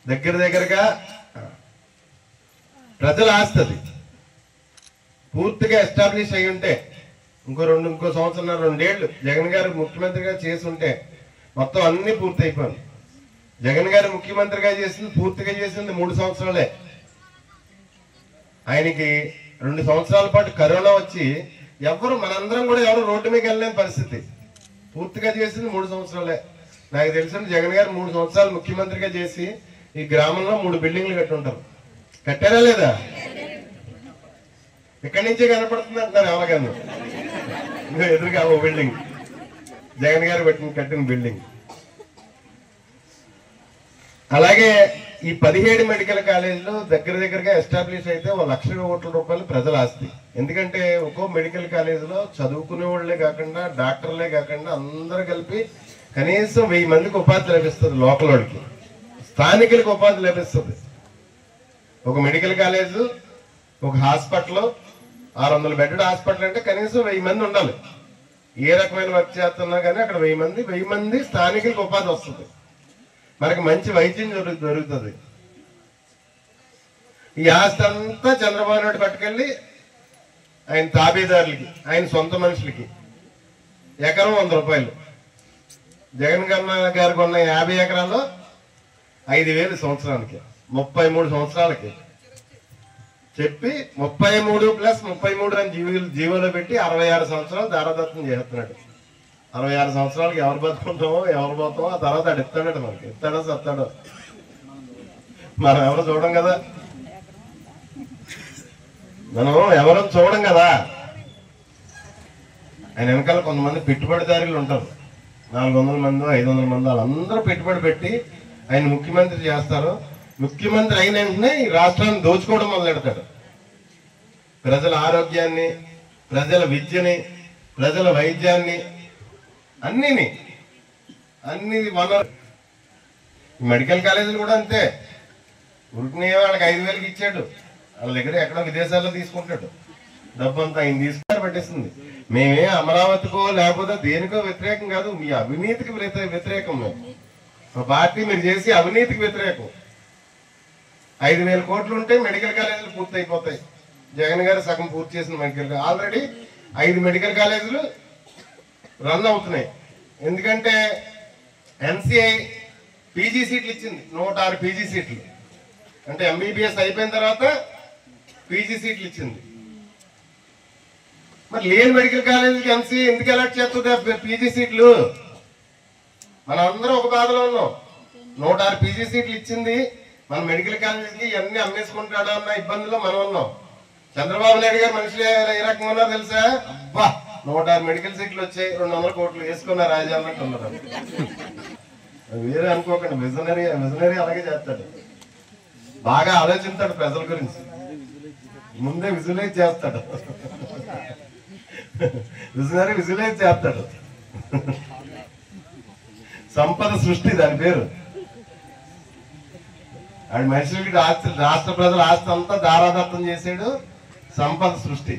దగ్గరగా ప్రజల ఆస్తి పూర్తిగా ఎస్టాబ్లిష్ అయి ఉంటే ఇంకో సంవత్సరం 2 ఏళ్ళు జగన్ గారు ముఖ్యమంత్రిగా చేసి ఉంటే మొత్తం అన్ని పూర్తి అయిపోయింది. జగన్ గారు ముఖ్యమంత్రిగా పూర్తిగా చేసింది 3 సంవత్సరాలే. ఆయనకి 2 సంవత్సరాల పాటు కరోనా వచ్చి మనందరం కూడా ఎవరు రోడ్డు మీద వెళ్ళలేని పరిస్థితి. పూర్తిగా చేసింది 3 సంవత్సరాలే. నాకు తెలిసిన జగన్ గారు 3 సంవత్సరాలు ముఖ్యమంత్రిగా చేసి ఈ గ్రామంలో 3 బిల్డింగ్లు కట్టుంటారు. కట్టారా లేదా? ఇక్కడి నుంచే కనపడుతుంది అంటున్నారు ఎవరికన్నా. ఇంకా ఎదురుగా ఓ బిల్డింగ్ జగన్ గారు కట్టిన బిల్డింగ్. అలాగే ఈ 17 మెడికల్ కాలేజీలు దగ్గరగా ఎస్టాబ్లిష్ అయితే 1,00,000 కోట్ల రూపాయలు ప్రజల ఆస్తి. ఎందుకంటే ఒక్కో మెడికల్ కాలేజీలో చదువుకునే వాళ్ళే కాకుండా డాక్టర్లే కాకుండా అందరూ కలిపి కనీసం 1000 మందికి ఉపాధి లభిస్తుంది. లోకల్ వాడికి స్థానికులకు ఉపాధి లభిస్తుంది. ఒక మెడికల్ కాలేజు, ఒక హాస్పిటల్, 600 బెడ్డెడ్ హాస్పిటల్ అంటే కనీసం 1000 మంది ఉండాలి. ఏ రకమైన వర్క్ చేస్తున్నా కానీ అక్కడ 1000 మంది స్థానికులకు ఉపాధి వస్తుంది. మనకి మంచి వైద్యం దొరుకుతుంది. ఈ ఆస్తి అంతా చంద్రబాబు నాయుడు పట్టుకెళ్ళి ఆయన తాబేదారులకి, ఆయన సొంత మనుషులకి ఎకరం 100 రూపాయలు. జగన్ గారు కొన్న 50 ఎకరాల్లో 5,000 సంవత్సరానికి 33 సంవత్సరాలకి చెప్పి 33 + 33 అని జీవోలో పెట్టి 66 సంవత్సరాలు దారదత్తం చేస్తున్నాడు. 66 సంవత్సరాలకి ఎవరు బతుకుంటామో ఎవరు పోతామో ఆ తర్వాత ఆడు ఇస్తాడట. మనకి ఇస్తాడో సత్తాడో మనం ఎవరు చూడం కదా. మనం ఎవరు చూడం కదా. ఆయన వెనకాల కొంతమంది పెట్టుబడిదారులు ఉంటారు. 400 మంది 500 మంది వాళ్ళందరూ పెట్టుబడి పెట్టి ఆయన ముఖ్యమంత్రి చేస్తారు. ముఖ్యమంత్రి అయిన వెంటనే ఈ రాష్ట్రాన్ని దోచుకోవడం మొదలెడతాడు. ప్రజల ఆరోగ్యాన్ని, ప్రజల విద్యని, ప్రజల వైద్యాన్ని అన్ని వనరు. మెడికల్ కాలేజీలు కూడా అంతే. ఉరికినే వాళ్ళకి 5,000కి ఇచ్చాడు. వాళ్ళ దగ్గర ఎక్కడో విదేశాల్లో తీసుకుంటాడు. డబ్బంతా ఆయన తీసుకుని పెట్టేస్తుంది. మేమే అమరావతికో లేకపోతే దేనికో వ్యతిరేకం కాదు, మీ అవినీతికి వ్యతిరేకం. మేము మా పార్టీ మీరు చేసి అవినీతికి వ్యతిరేకం. 5,000 కోట్లు ఉంటే మెడికల్ కాలేజీలు పూర్తి అయిపోతాయి. జగన్ గారు సగం పూర్తి చేసిన మెడికల్ ఆల్రెడీ 5 మెడికల్ కాలేజీలు రన్ అవుతున్నాయి. ఎందుకంటే ఎన్సిఐ పీజీ సీట్లు ఇచ్చింది. 106 పీజీ సీట్లు. అంటే ఎంబీబీఎస్ అయిపోయిన తర్వాత పీజీ సీట్లు ఇచ్చింది. మరి లేని మెడికల్ కాలేజీకి ఎన్సిఐ ఎందుకు అలాట్ చేస్తుంది పీజీ సీట్లు? మనం అందరం ఒక బాధలో ఉన్నాం. 106 పీజీ సీట్లు ఇచ్చింది. మన మెడికల్ కాలేజీకి ఇవన్నీ అమ్మేసుకుంటాడా అన్న ఇబ్బందుల్లో మనం ఉన్నాం. చంద్రబాబు నాయుడు గారు మనుషులు ఏ రకంగా ఉన్నారో తెలుసా? అబ్బా 106 మెడికల్ సీట్లు వచ్చాయి, 200 కోట్లు వేసుకున్న రాజా అన్నట్టు ఉన్నారు. వేరే అనుకోకండి. విజనరీ అలాగే చేస్తాడు. బాగా ఆలోచిస్తాడు ప్రజల గురించి. ముందే విజువలైజ్ చేస్తాడు. విజువలైజ్ చేస్తాడు. సంపద సృష్టి దాని పేరు. ఆడి మనుషులకి రాష్ట్ర ప్రజల ఆస్తి అంతా దారాదత్తం చేసాడు. సంపద సృష్టి.